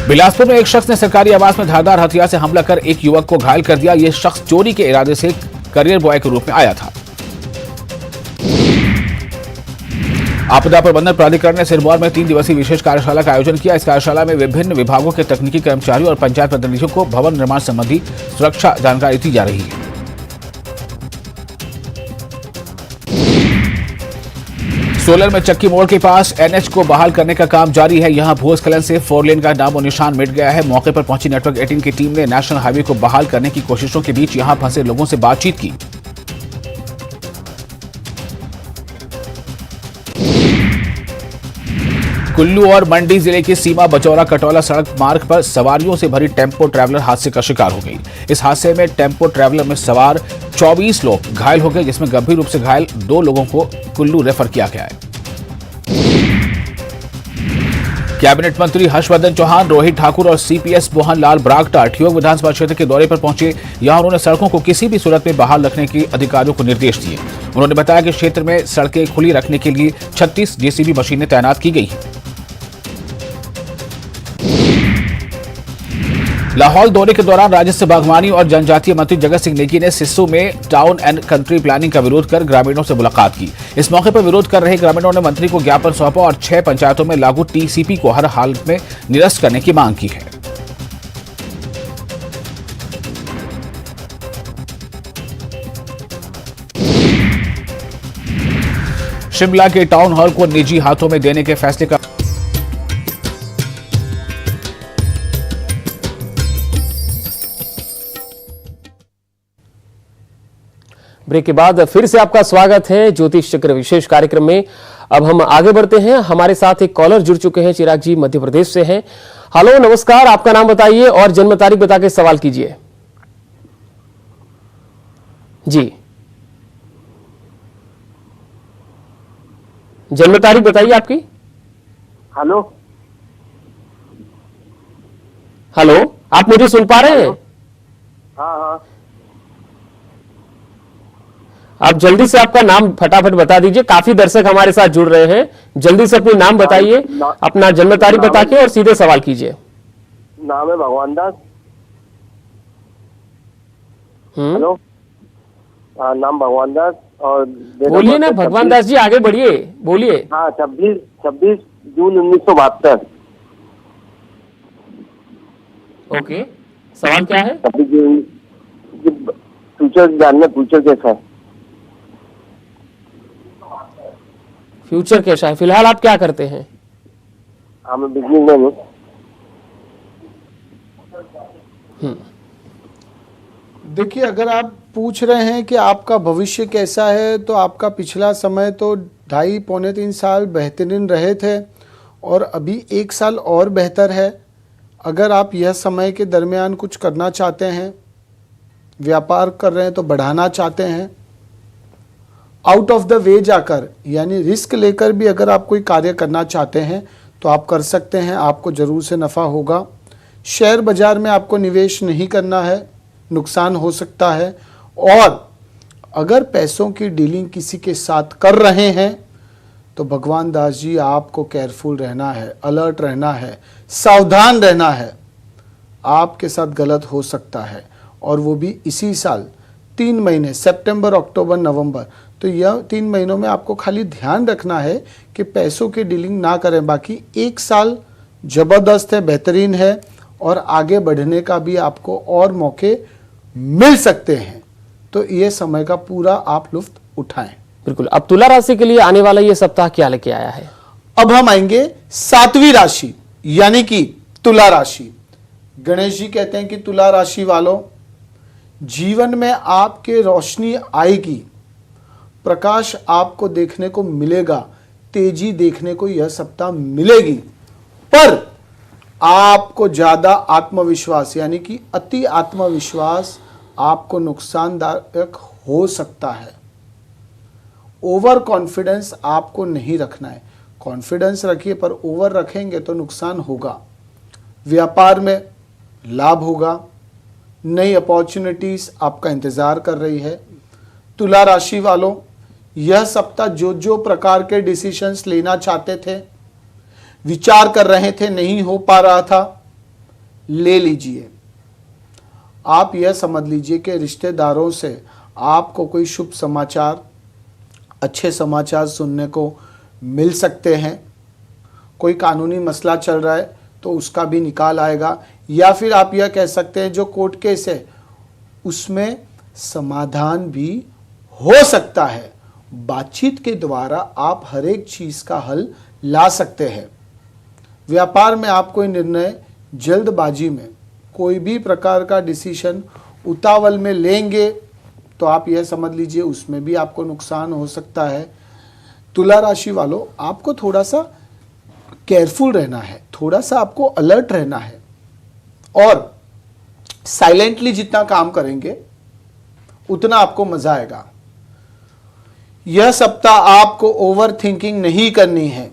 बिलासपुर में एक शख्स ने सरकारी आवास में धारदार हथियार से हमला कर एक युवक को घायल कर दिया। यह शख्स चोरी के इरादे से करियर बॉय के रूप में आया था। आपदा प्रबंधन प्राधिकरण ने सिरमौर में 3 दिवसीय विशेष कार्यशाला का आयोजन किया। इस कार्यशाला में विभिन्न विभागों के तकनीकी कर्मचारियों और पंचायत प्रतिनिधियों को भवन निर्माण संबंधी सुरक्षा जानकारी दी जा रही है। सोलन में चक्की मोड़ के पास एनएच को बहाल करने का काम जारी है। यहां भूस्खलन से 4 लेन का नामो निशान मिट गया है। मौके पर पहुंची नेटवर्क 18 की टीम ने नेशनल हाईवे को बहाल करने की कोशिशों के बीच यहां फंसे लोगों से बातचीत की। कुल्लू और मंडी जिले की सीमा बचौरा कटौला सड़क मार्ग पर सवारियों से भरी टेम्पो ट्रैवलर हादसे का शिकार हो गई। इस हादसे में टेम्पो ट्रैवलर में सवार 24 लोग घायल हो गए, जिसमें गंभीर रूप से घायल 2 लोगों को कुल्लू रेफर किया गया है। कैबिनेट मंत्री हर्षवर्धन चौहान, रोहित ठाकुर और सीपीएस मोहन लाल ब्रागटा ठियोग विधानसभा क्षेत्र के दौरे पर पहुंचे। यहां उन्होंने सड़कों को किसी भी सूरत में बहाल रखने के अधिकारियों को निर्देश दिए। उन्होंने बताया कि क्षेत्र में सड़कें खुली रखने के लिए 36 जेसीबी मशीनें तैनात की गई हैं। लाहौल दौरे के दौरान राज्य बागवानी और जनजातीय मंत्री जगत सिंह नेगी ने सिस्सू में टाउन एंड कंट्री प्लानिंग का विरोध कर ग्रामीणों से मुलाकात की। इस मौके पर विरोध कर रहे ग्रामीणों ने मंत्री को ज्ञापन सौंपा और 6 पंचायतों में लागू टीसीपी को हर हालत में निरस्त करने की मांग की है। शिमला के टाउन हॉल को निजी हाथों में देने के फैसले का ब्रेक के बाद फिर से आपका स्वागत है ज्योतिष चक्र विशेष कार्यक्रम में। अब हम आगे बढ़ते हैं। हमारे साथ एक कॉलर जुड़ चुके हैं, चिराग जी मध्य प्रदेश से हैं। हेलो, नमस्कार, आपका नाम बताइए और जन्म तारीख बता के सवाल कीजिए। जी, जन्म तारीख बताइए आपकी। हेलो हेलो, आप मुझे सुन पा रहे हैं? हाँ हाँ, आप जल्दी से आपका नाम फटाफट बता दीजिए, काफी दर्शक हमारे साथ जुड़ रहे हैं। जल्दी से अपने नाम बताइए, अपना जन्म तारीख बता के और सीधे सवाल कीजिए। नाम है भगवान दास। हेलो, हाँ, नाम भगवान दास और बोलिए ना भगवान दास जी, आगे बढ़िए, बोलिए। हाँ, 26 जून 1972। ओके, सवाल क्या है? 26 जून। फ्यूचर जानना, फ्यूचर कैसा है? फ्यूचर कैसा है? फिलहाल आप क्या करते हैं? हाँ, मैं बिजनेसमैन हूँ। देखिए, अगर आप पूछ रहे हैं कि आपका भविष्य कैसा है, तो आपका पिछला समय तो 2.5 पौने 3 साल बेहतरीन रहे थे और अभी 1 साल और बेहतर है। अगर आप यह समय के दरमियान कुछ करना चाहते हैं, व्यापार कर रहे हैं तो बढ़ाना चाहते हैं, आउट ऑफ द वे जाकर यानी रिस्क लेकर भी अगर आप कोई कार्य करना चाहते हैं तो आप कर सकते हैं, आपको ज़रूर से नफ़ा होगा। शेयर बाज़ार में आपको निवेश नहीं करना है, नुकसान हो सकता है। और अगर पैसों की डीलिंग किसी के साथ कर रहे हैं तो भगवान दास जी आपको केयरफुल रहना है, अलर्ट रहना है, सावधान रहना है। आपके साथ गलत हो सकता है और वो भी इसी साल 3 महीने, सितंबर, अक्टूबर, नवंबर। तो यह 3 महीनों में आपको खाली ध्यान रखना है कि पैसों की डीलिंग ना करें। बाकी 1 साल ज़बरदस्त है, बेहतरीन है और आगे बढ़ने का भी आपको और मौके मिल सकते हैं। तो ये समय का पूरा आप लुत्फ उठाएं। बिल्कुल। अब तुला राशि के लिए आने वाला ये सप्ताह क्या लेके आया है? अब हम आएंगे 7वीं राशि यानी कि तुला राशि। गणेश जी कहते हैं कि तुला राशि वालों, जीवन में आपके रोशनी आएगी, प्रकाश आपको देखने को मिलेगा, तेजी देखने को यह सप्ताह मिलेगी। पर आपको ज्यादा आत्मविश्वास यानी कि अति आत्मविश्वास आपको नुकसानदायक हो सकता है। ओवर कॉन्फिडेंस आपको नहीं रखना है। कॉन्फिडेंस रखिए, पर ओवर रखेंगे तो नुकसान होगा। व्यापार में लाभ होगा, नई अपॉर्चुनिटीज आपका इंतजार कर रही है। तुला राशि वालों, यह सप्ताह जो जो प्रकार के डिसीजंस लेना चाहते थे, विचार कर रहे थे, नहीं हो पा रहा था, ले लीजिए। आप यह समझ लीजिए कि रिश्तेदारों से आपको कोई शुभ समाचार, अच्छे समाचार सुनने को मिल सकते हैं। कोई कानूनी मसला चल रहा है तो उसका भी निकाल आएगा, या फिर आप यह कह सकते हैं जो कोर्ट केस है उसमें समाधान भी हो सकता है। बातचीत के द्वारा आप हर एक चीज का हल ला सकते हैं। व्यापार में आप कोई निर्णय जल्दबाजी में, कोई भी प्रकार का डिसीजन उतावल में लेंगे तो आप यह समझ लीजिए उसमें भी आपको नुकसान हो सकता है। तुला राशि वालों, आपको थोड़ा सा केयरफुल रहना है, थोड़ा सा आपको अलर्ट रहना है, और साइलेंटली जितना काम करेंगे उतना आपको मजा आएगा। यह सप्ताह आपको ओवर थिंकिंग नहीं करनी है।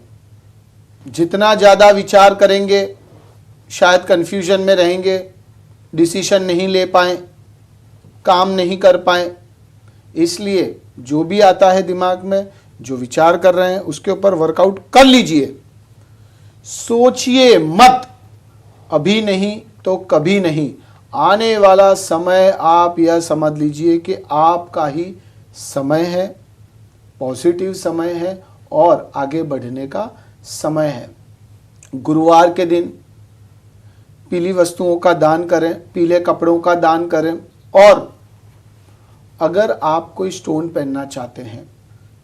जितना ज्यादा विचार करेंगे शायद कंफ्यूजन में रहेंगे, डिसीजन नहीं ले पाए, काम नहीं कर पाए। इसलिए जो भी आता है दिमाग में, जो विचार कर रहे हैं उसके ऊपर वर्कआउट कर लीजिए। सोचिए मत, अभी नहीं तो कभी नहीं। आने वाला समय आप यह समझ लीजिए कि आपका ही समय है, पॉजिटिव समय है और आगे बढ़ने का समय है। गुरुवार के दिन पीली वस्तुओं का दान करें, पीले कपड़ों का दान करें, और अगर आप कोई स्टोन पहनना चाहते हैं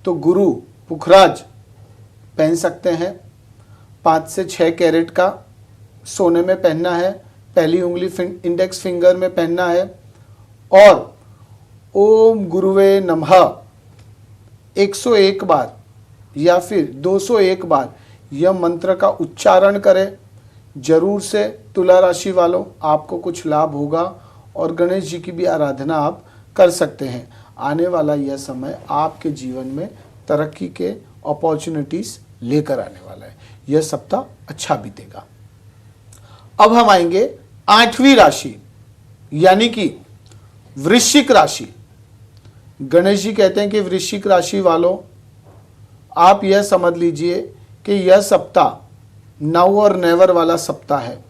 तो गुरु पुखराज पहन सकते हैं। 5 से 6 कैरेट का सोने में पहनना है, पहली उंगली इंडेक्स फिंगर में पहनना है, और ओम गुरुवे नमः 101 बार या फिर 201 बार यह मंत्र का उच्चारण करें। जरूर से तुला राशि वालों, आपको कुछ लाभ होगा, और गणेश जी की भी आराधना आप कर सकते हैं। आने वाला यह समय आपके जीवन में तरक्की के अपॉर्चुनिटीज लेकर आने वाला है। यह सप्ताह अच्छा बीतेगा। अब हम आएंगे 8वीं राशि यानी कि वृश्चिक राशि। गणेश जी कहते हैं कि वृश्चिक राशि वालों, आप यह समझ लीजिए कि यह सप्ताह नाउ और नेवर वाला सप्ताह है।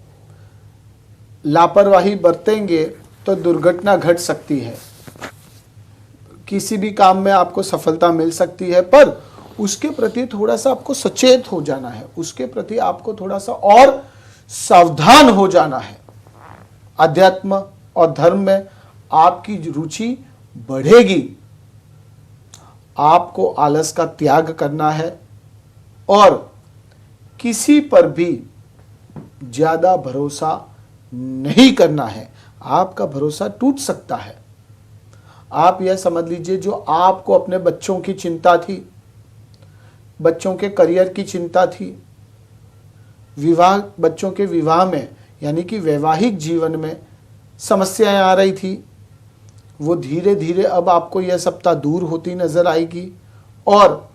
लापरवाही बरतेंगे तो दुर्घटना घट सकती है। किसी भी काम में आपको सफलता मिल सकती है, पर उसके प्रति थोड़ा सा आपको सचेत हो जाना है, उसके प्रति आपको थोड़ा सा और सावधान हो जाना है। अध्यात्म और धर्म में आपकी रुचि बढ़ेगी। आपको आलस का त्याग करना है और किसी पर भी ज्यादा भरोसा नहीं करना है। आपका भरोसा टूट सकता है। आप यह समझ लीजिए, जो आपको अपने बच्चों की चिंता थी, बच्चों के करियर की चिंता थी, बच्चों के विवाह में यानी कि वैवाहिक जीवन में समस्याएं आ रही थी, वो धीरे धीरे अब आपको यह सप्ताह दूर होती नजर आएगी। और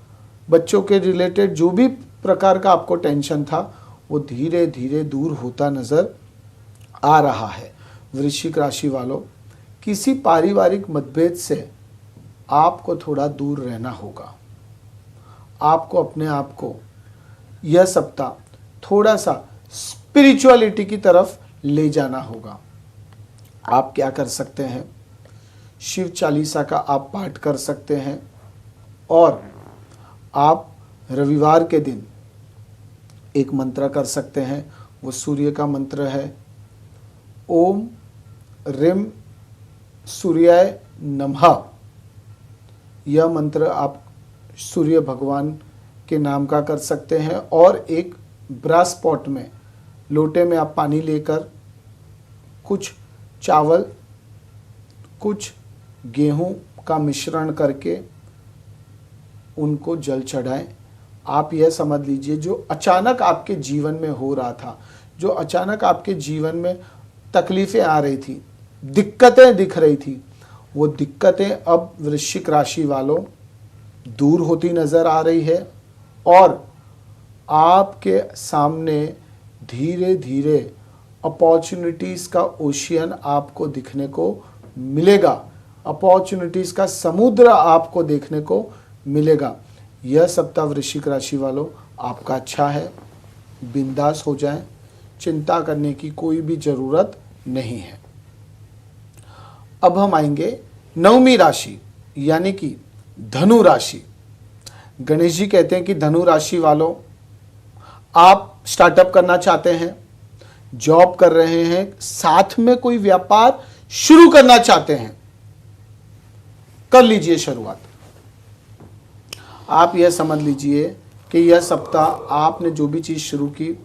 बच्चों के रिलेटेड जो भी प्रकार का आपको टेंशन था वो धीरे धीरे दूर होता नजर आ रहा है। वृश्चिक राशि वालों, किसी पारिवारिक मतभेद से आपको थोड़ा दूर रहना होगा। आपको अपने आप को यह सप्ताह थोड़ा सा स्पिरिचुअलिटी की तरफ ले जाना होगा। आप क्या कर सकते हैं, शिव चालीसा का आप पाठ कर सकते हैं, और आप रविवार के दिन एक मंत्र कर सकते हैं। वो सूर्य का मंत्र है, ओम रिम सूर्याय नमः। यह मंत्र आप सूर्य भगवान के नाम का कर सकते हैं, और एक ब्रास पॉट में, लोटे में आप पानी लेकर कुछ चावल, कुछ गेहूं का मिश्रण करके उनको जल चढ़ाएं। आप यह समझ लीजिए, जो अचानक आपके जीवन में हो रहा था, जो अचानक आपके जीवन में तकलीफें आ रही थी, दिक्कतें दिख रही थी, वो दिक्कतें अब वृश्चिक राशि वालों दूर होती नजर आ रही है और आपके सामने धीरे धीरे अपॉर्चुनिटीज़ का ओशियन आपको दिखने को मिलेगा, अपॉर्चुनिटीज़ का समुद्र आपको देखने को मिलेगा। यह सप्ताह वृश्चिक राशि वालों आपका अच्छा है, बिंदास हो जाएं, चिंता करने की कोई भी ज़रूरत नहीं है। अब हम आएंगे 9वीं राशि यानी कि धनु राशि। गणेश जी कहते हैं कि धनु राशि वालों, आप स्टार्टअप करना चाहते हैं, जॉब कर रहे हैं, साथ में कोई व्यापार शुरू करना चाहते हैं, कर लीजिए शुरुआत। आप यह समझ लीजिए कि यह सप्ताह आपने जो भी चीज शुरू की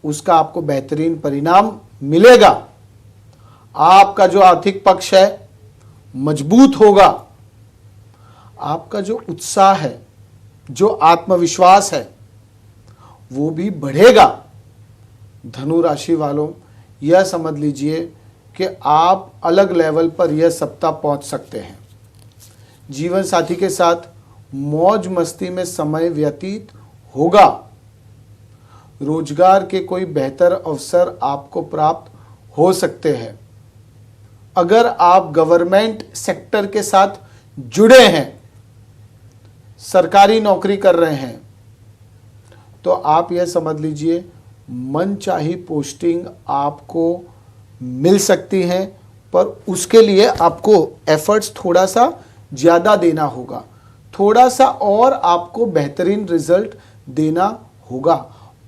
उसका आपको बेहतरीन परिणाम मिलेगा। आपका जो आर्थिक पक्ष है मजबूत होगा, आपका जो उत्साह है, जो आत्मविश्वास है वो भी बढ़ेगा। धनु राशि वालों, यह समझ लीजिए कि आप अलग लेवल पर यह सप्ताह पहुंच सकते हैं। जीवन साथी के साथ मौज मस्ती में समय व्यतीत होगा। रोजगार के कोई बेहतर अवसर आपको प्राप्त हो सकते हैं। अगर आप गवर्नमेंट सेक्टर के साथ जुड़े हैं, सरकारी नौकरी कर रहे हैं, तो आप यह समझ लीजिए मनचाही पोस्टिंग आपको मिल सकती है, पर उसके लिए आपको एफर्ट्स थोड़ा सा ज़्यादा देना होगा, थोड़ा सा और आपको बेहतरीन रिजल्ट देना होगा।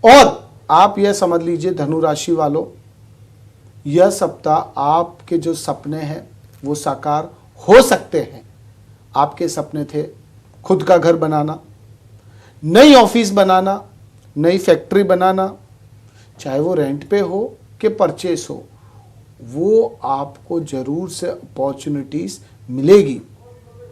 और आप यह समझ लीजिए धनु राशि वालों, यह सप्ताह आपके जो सपने हैं वो साकार हो सकते हैं। आपके सपने थे खुद का घर बनाना, नई ऑफिस बनाना, नई फैक्ट्री बनाना, चाहे वो रेंट पे हो कि परचेस हो, वो आपको जरूर से अपॉर्चुनिटीज मिलेगी।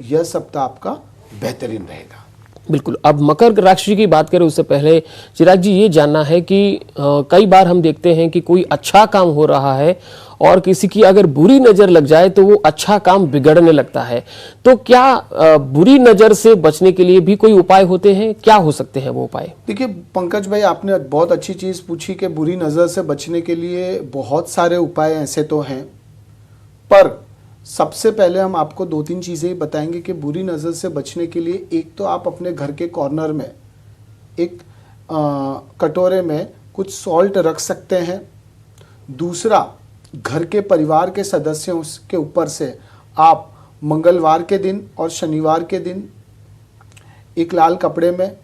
यह सप्ताह आपका बेहतरीन रहेगा। बिल्कुल। अब मकर राशि की बात करें उससे पहले चिराग जी ये जानना है कि कई बार हम देखते हैं कि कोई अच्छा काम हो रहा है और किसी की अगर बुरी नज़र लग जाए तो वो अच्छा काम बिगड़ने लगता है। तो क्या बुरी नज़र से बचने के लिए भी कोई उपाय होते हैं? क्या हो सकते हैं वो उपाय? देखिए पंकज भाई, आपने बहुत अच्छी चीज़ पूछी कि बुरी नज़र से बचने के लिए बहुत सारे उपाय ऐसे तो हैं, पर सबसे पहले हम आपको 2-3 चीज़ें ही बताएंगे कि बुरी नज़र से बचने के लिए। एक तो आप अपने घर के कॉर्नर में एक कटोरे में कुछ सॉल्ट रख सकते हैं। दूसरा, घर के परिवार के सदस्यों के ऊपर से आप मंगलवार के दिन और शनिवार के दिन एक लाल कपड़े में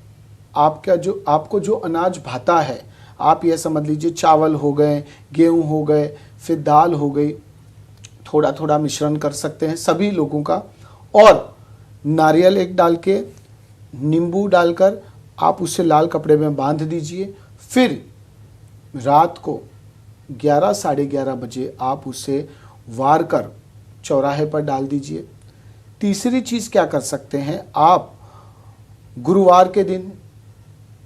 आपको जो अनाज भाता है, आप यह समझ लीजिए चावल हो गए, गेहूं हो गए, फिर दाल हो गई, थोड़ा थोड़ा मिश्रण कर सकते हैं सभी लोगों का, और नारियल एक डाल के नींबू डालकर आप उसे लाल कपड़े में बांध दीजिए। फिर रात को 11 साढ़े 11 बजे आप उसे वार कर चौराहे पर डाल दीजिए। तीसरी चीज़ क्या कर सकते हैं, आप गुरुवार के दिन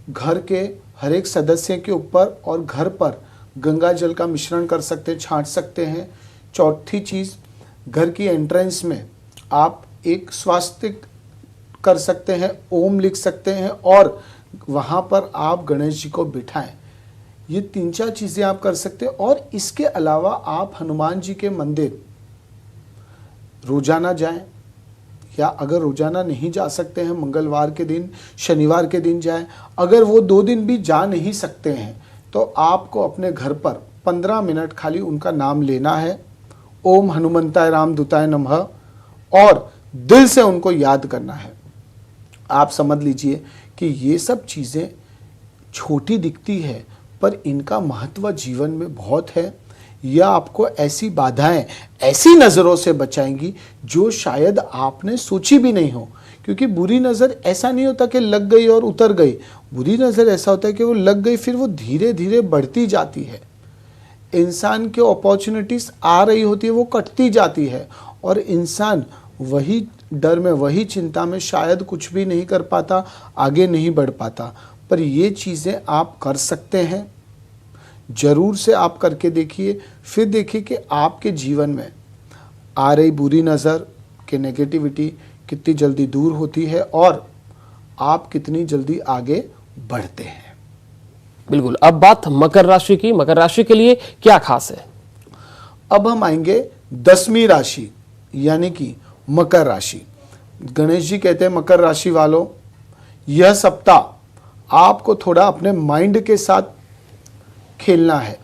घर के हर एक सदस्य के ऊपर और घर पर गंगा जल का मिश्रण कर सकते हैं, छांट सकते हैं। चौथी चीज़, घर की एंट्रेंस में आप एक स्वास्तिक कर सकते हैं, ओम लिख सकते हैं और वहाँ पर आप गणेश जी को बिठाएं। ये 3-4 चीज़ें आप कर सकते हैं। और इसके अलावा आप हनुमान जी के मंदिर रोजाना जाएं, या अगर रोजाना नहीं जा सकते हैं मंगलवार के दिन, शनिवार के दिन जाएं। अगर वो 2 दिन भी जा नहीं सकते हैं तो आपको अपने घर पर 15 मिनट खाली उनका नाम लेना है, ओम हनुमंताय राम दूताय नमः, और दिल से उनको याद करना है। आप समझ लीजिए कि ये सब चीज़ें छोटी दिखती है पर इनका महत्व जीवन में बहुत है। यह आपको ऐसी बाधाएं, ऐसी नज़रों से बचाएंगी जो शायद आपने सोची भी नहीं हो। क्योंकि बुरी नज़र ऐसा नहीं होता कि लग गई और उतर गई, बुरी नज़र ऐसा होता है कि वो लग गई फिर वो धीरे धीरे बढ़ती जाती है। इंसान के अपॉर्चुनिटीज़ आ रही होती है, वो कटती जाती है और इंसान वही डर में, वही चिंता में शायद कुछ भी नहीं कर पाता, आगे नहीं बढ़ पाता। पर ये चीज़ें आप कर सकते हैं, ज़रूर से आप करके देखिए। फिर देखिए कि आपके जीवन में आ रही बुरी नज़र के नेगेटिविटी कितनी जल्दी दूर होती है और आप कितनी जल्दी आगे बढ़ते हैं। बिल्कुल। अब बात मकर राशि की। मकर राशि के लिए क्या खास है? अब हम आएंगे 10वीं राशि यानी कि मकर राशि। गणेश जी कहते हैं मकर राशि वालों, यह सप्ताह आपको थोड़ा अपने माइंड के साथ खेलना है,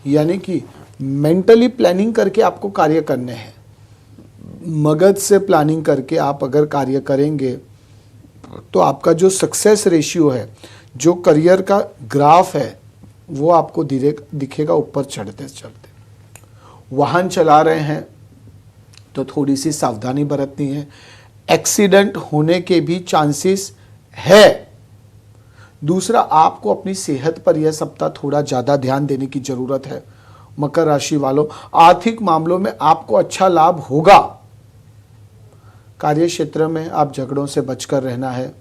यानी कि मेंटली प्लानिंग करके आपको कार्य करने हैं। मगज से प्लानिंग करके आप अगर कार्य करेंगे तो आपका जो सक्सेस रेशियो है, जो करियर का ग्राफ है, वो आपको धीरे दिखेगा ऊपर चढ़ते चढ़ते। वाहन चला रहे हैं तो थोड़ी सी सावधानी बरतनी है, एक्सीडेंट होने के भी चांसेस है। दूसरा, आपको अपनी सेहत पर यह सप्ताह थोड़ा ज़्यादा ध्यान देने की ज़रूरत है। मकर राशि वालों, आर्थिक मामलों में आपको अच्छा लाभ होगा। कार्य क्षेत्र में आप झगड़ों से बचकर रहना है।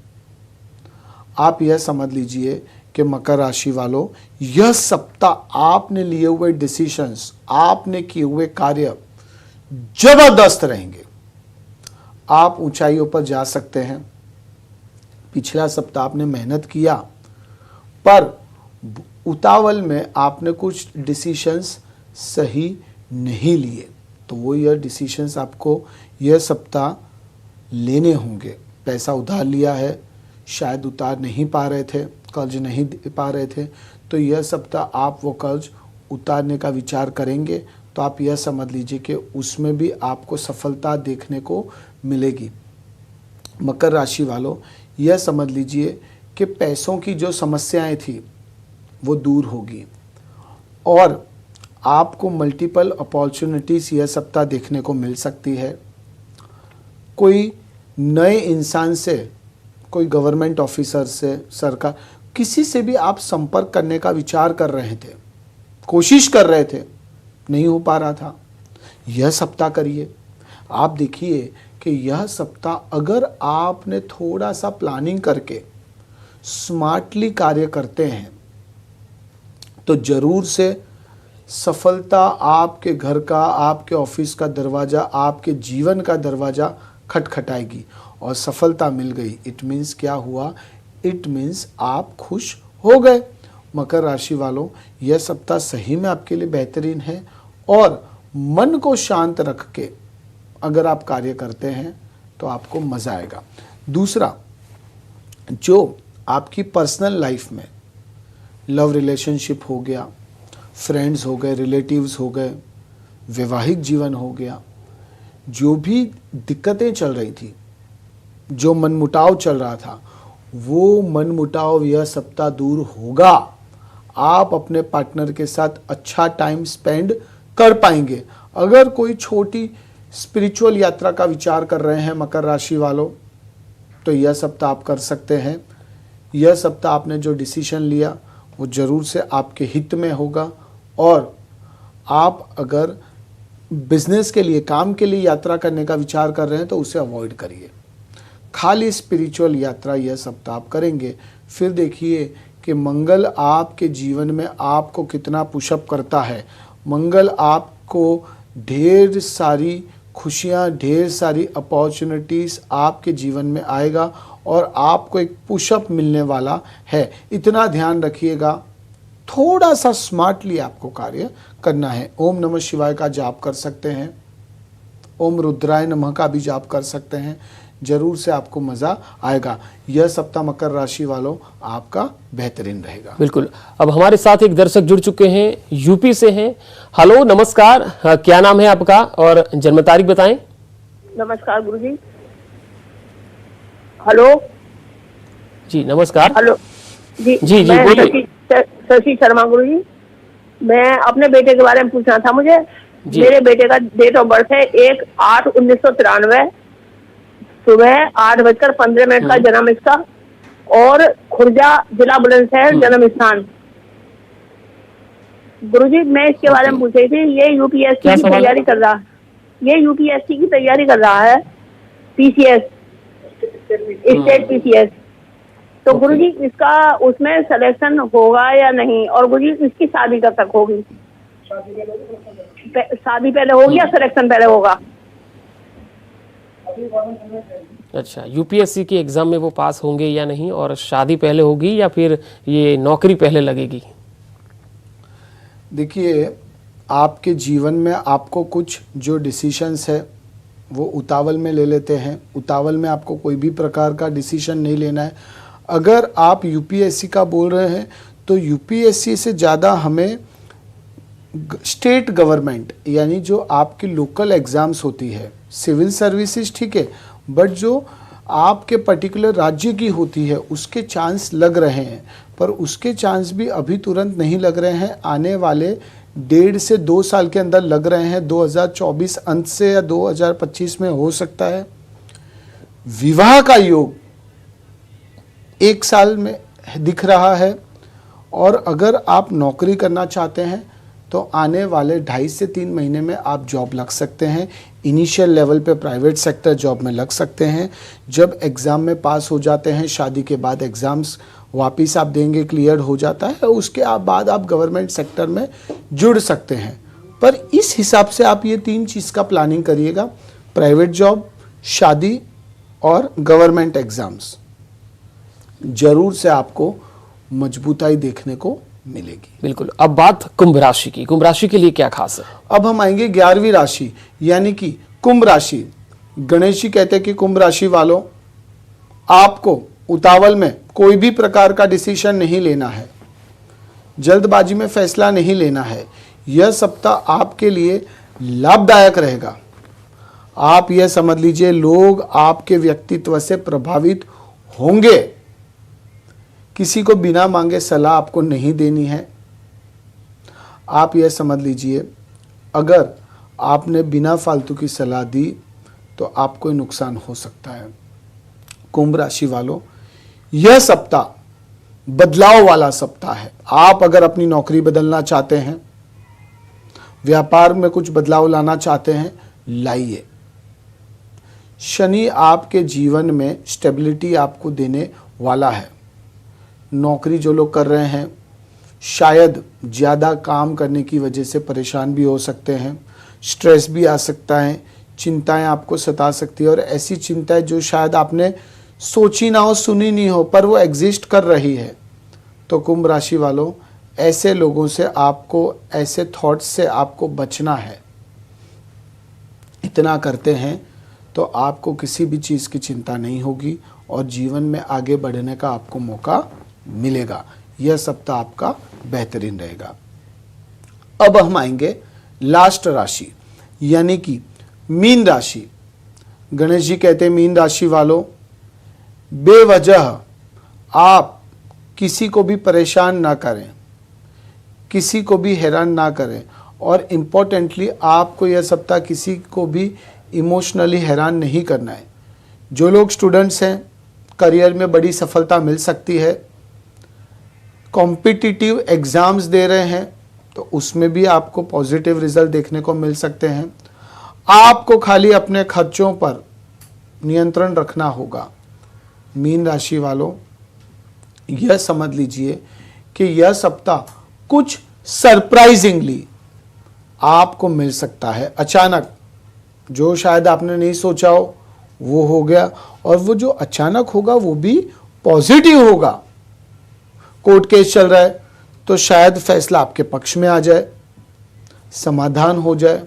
आप यह समझ लीजिए कि मकर राशि वालों, यह सप्ताह आपने लिए हुए डिसीजंस, आपने किए हुए कार्य जबरदस्त रहेंगे। आप ऊंचाइयों पर जा सकते हैं। पिछला सप्ताह आपने मेहनत किया पर उतावल में आपने कुछ डिसीजंस सही नहीं लिए, तो वो यह डिसीजंस आपको यह सप्ताह लेने होंगे। पैसा उधार लिया है, शायद उतार नहीं पा रहे थे, कर्ज नहीं दे पा रहे थे, तो यह सप्ताह आप वो कर्ज उतारने का विचार करेंगे तो आप यह समझ लीजिए कि उसमें भी आपको सफलता देखने को मिलेगी। मकर राशि वालों, यह समझ लीजिए कि पैसों की जो समस्याएं थी वो दूर होगी और आपको मल्टीपल अपॉर्चुनिटीज यह सप्ताह देखने को मिल सकती है। कोई नए इंसान से, कोई गवर्नमेंट ऑफिसर से, सरकार, किसी से भी आप संपर्क करने का विचार कर रहे थे, कोशिश कर रहे थे, नहीं हो पा रहा था, यह सप्ताह करिए। आप देखिए कि यह सप्ताह अगर आपने थोड़ा सा प्लानिंग करके स्मार्टली कार्य करते हैं तो जरूर से सफलता आपके घर का, आपके ऑफिस का दरवाज़ा, आपके जीवन का दरवाज़ा खटखटाएगी। और सफलता मिल गई, इट मीन्स क्या हुआ? इट मीन्स आप खुश हो गए। मकर राशि वालों, यह सप्ताह सही में आपके लिए बेहतरीन है और मन को शांत रख के अगर आप कार्य करते हैं तो आपको मज़ा आएगा। दूसरा, जो आपकी पर्सनल लाइफ में लव रिलेशनशिप हो गया, फ्रेंड्स हो गए, रिलेटिव्स हो गए, वैवाहिक जीवन हो गया, जो भी दिक्कतें चल रही थी, जो मनमुटाव चल रहा था, वो मनमुटाव यह सप्ताह दूर होगा। आप अपने पार्टनर के साथ अच्छा टाइम स्पेंड कर पाएंगे। अगर कोई छोटी स्पिरिचुअल यात्रा का विचार कर रहे हैं मकर राशि वालों, तो यह सप्ताह आप कर सकते हैं। यह सप्ताह आपने जो डिसीजन लिया वो ज़रूर से आपके हित में होगा। और आप अगर बिजनेस के लिए, काम के लिए यात्रा करने का विचार कर रहे हैं तो उसे अवॉइड करिए। खाली स्पिरिचुअल यात्रा यह सप्ताह आप करेंगे। फिर देखिए कि मंगल आपके जीवन में आपको कितना पुशअप करता है। मंगल आपको ढेर सारी खुशियाँ, ढेर सारी अपॉर्चुनिटीज़ आपके जीवन में आएगा और आपको एक पुशअप मिलने वाला है। इतना ध्यान रखिएगा, थोड़ा सा स्मार्टली आपको कार्य करना है। ओम नमः शिवाय का जाप कर सकते हैं, ओम रुद्राय नमः का भी जाप कर सकते हैं। जरूर से आपको मज़ा आएगा। यह सप्ताह मकर राशि वालों आपका बेहतरीन रहेगा। बिल्कुल। अब हमारे साथ एक दर्शक जुड़ चुके हैं, यूपी से हैं। हेलो, नमस्कार। क्या नाम है आपका और जन्म तारीख बताएं? नमस्कार गुरुजी। हेलो जी नमस्कार। हेलो जी जी मैं बोलिए। शशि शर्मा गुरुजी। मैं अपने बेटे के बारे में पूछना था मुझे। मेरे बेटे का डेट ऑफ बर्थ है 1/8/1993, सुबह 8:15 का जन्म इसका, और खुर्जा जिला बुलंदशहर जन्म स्थान। गुरुजी मैं इसके बारे में पूछ रही थी, ये यूपीएससी की तैयारी कर रहा है, ये यूपीएससी की तैयारी कर रहा है, पीसीएस, स्टेट पीसीएस। तो गुरुजी इसका उसमें सिलेक्शन होगा या नहीं? और गुरुजी इसकी शादी कब तक होगी? शादी पहले होगी या सिलेक्शन पहले होगा? अच्छा, यूपीएससी की एग्जाम में वो पास होंगे या नहीं, और शादी पहले होगी या फिर ये नौकरी पहले लगेगी? देखिए, आपके जीवन में आपको कुछ जो डिसीशंस है वो उतावल में ले लेते हैं। उतावल में आपको कोई भी प्रकार का डिसीजन नहीं लेना है। अगर आप यूपीएससी का बोल रहे हैं तो यूपीएससी से ज़्यादा हमें स्टेट गवर्नमेंट यानी जो आपकी लोकल एग्ज़ाम्स होती है, सिविल सर्विसेज ठीक है, बट जो आपके पर्टिकुलर राज्य की होती है उसके चांस लग रहे हैं, पर उसके चांस भी अभी तुरंत नहीं लग रहे हैं, आने वाले 1.5 से 2 साल के अंदर लग रहे हैं। 2024 अंत से या 2025 में हो सकता है। विवाह का योग 1 साल में दिख रहा है, और अगर आप नौकरी करना चाहते हैं तो आने वाले 2.5 से 3 महीने में आप जॉब लग सकते हैं। इनिशियल लेवल पे प्राइवेट सेक्टर जॉब में लग सकते हैं। जब एग्ज़ाम में पास हो जाते हैं, शादी के बाद एग्ज़ाम्स वापस आप देंगे, क्लियर हो जाता है, उसके बाद आप गवर्नमेंट सेक्टर में जुड़ सकते हैं। पर इस हिसाब से आप ये 3 चीज़ का प्लानिंग करिएगा, प्राइवेट जॉब, शादी और गवर्नमेंट एग्ज़ाम्स। जरूर से आपको मजबूताई देखने को मिलेगी। बिल्कुल। अब बात कुंभ राशि की। कुंभ राशि के लिए क्या खास है? अब हम आएंगे 11वीं राशि यानी कि कुंभ राशि। गणेश जी कहते हैं कि कुंभ राशि वालों, आपको उतावल में कोई भी प्रकार का डिसीजन नहीं लेना है, जल्दबाजी में फैसला नहीं लेना है। यह सप्ताह आपके लिए लाभदायक रहेगा। आप यह समझ लीजिए, लोग आपके व्यक्तित्व से प्रभावित होंगे। किसी को बिना मांगे सलाह आपको नहीं देनी है। आप यह समझ लीजिए, अगर आपने बिना फालतू की सलाह दी तो आपको नुकसान हो सकता है। कुंभ राशि वालों, यह सप्ताह बदलाव वाला सप्ताह है। आप अगर अपनी नौकरी बदलना चाहते हैं, व्यापार में कुछ बदलाव लाना चाहते हैं, लाइए। शनि आपके जीवन में स्टेबिलिटी आपको देने वाला है। नौकरी जो लोग कर रहे हैं, शायद ज़्यादा काम करने की वजह से परेशान भी हो सकते हैं, स्ट्रेस भी आ सकता है, चिंताएं आपको सता सकती है, और ऐसी चिंताएं जो शायद आपने सोची ना हो, सुनी नहीं हो, पर वो एग्जिस्ट कर रही है। तो कुंभ राशि वालों, ऐसे लोगों से आपको, ऐसे थॉट्स से आपको बचना है। इतना करते हैं तो आपको किसी भी चीज़ की चिंता नहीं होगी और जीवन में आगे बढ़ने का आपको मौका मिलेगा। यह सप्ताह आपका बेहतरीन रहेगा। अब हम आएंगे लास्ट राशि यानी कि मीन राशि। गणेश जी कहते हैं, मीन राशि वालों, बेवजह आप किसी को भी परेशान ना करें, किसी को भी हैरान ना करें, और इम्पोर्टेंटली आपको यह सप्ताह किसी को भी इमोशनली हैरान नहीं करना है। जो लोग स्टूडेंट्स हैं, करियर में बड़ी सफलता मिल सकती है। कॉम्पिटिटिव एग्ज़ाम्स दे रहे हैं तो उसमें भी आपको पॉजिटिव रिजल्ट देखने को मिल सकते हैं। आपको खाली अपने खर्चों पर नियंत्रण रखना होगा। मीन राशि वालों, यह समझ लीजिए कि यह सप्ताह कुछ सरप्राइजिंगली आपको मिल सकता है। अचानक जो शायद आपने नहीं सोचा हो वो हो गया, और वो जो अचानक होगा वो भी पॉजिटिव होगा। कोर्ट केस चल रहा है तो शायद फैसला आपके पक्ष में आ जाए, समाधान हो जाए।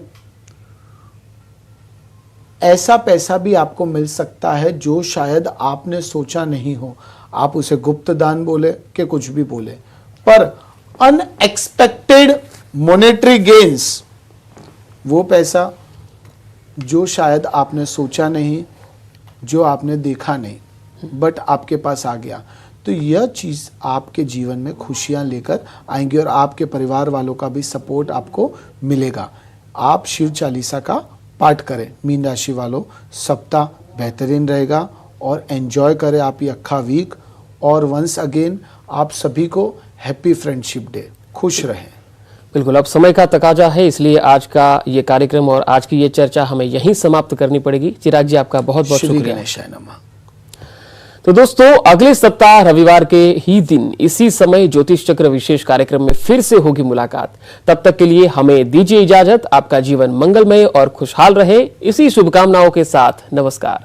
ऐसा पैसा भी आपको मिल सकता है जो शायद आपने सोचा नहीं हो। आप उसे गुप्त दान बोले कि कुछ भी बोले, पर अनएक्सपेक्टेड मॉनेटरी गेन्स, वो पैसा जो शायद आपने सोचा नहीं, जो आपने देखा नहीं, बट आपके पास आ गया, तो यह चीज़ आपके जीवन में खुशियां लेकर आएंगी और आपके परिवार वालों का भी सपोर्ट आपको मिलेगा। आप शिव चालीसा का पाठ करें। मीन राशि वालों, सप्ताह बेहतरीन रहेगा और एंजॉय करें आप ये अक्खा वीक। और वंस अगेन आप सभी को हैप्पी फ्रेंडशिप डे। खुश रहें। बिल्कुल, अब समय का तकाजा है, इसलिए आज का ये कार्यक्रम और आज की ये चर्चा हमें यहीं समाप्त करनी पड़ेगी। चिराग जी, आपका बहुत बहुत श्री शुक्रिया। गणेशाय नमः। तो दोस्तों अगले सप्ताह रविवार के ही दिन इसी समय ज्योतिष चक्र विशेष कार्यक्रम में फिर से होगी मुलाकात। तब तक के लिए हमें दीजिए इजाजत। आपका जीवन मंगलमय और खुशहाल रहे, इसी शुभकामनाओं के साथ नमस्कार।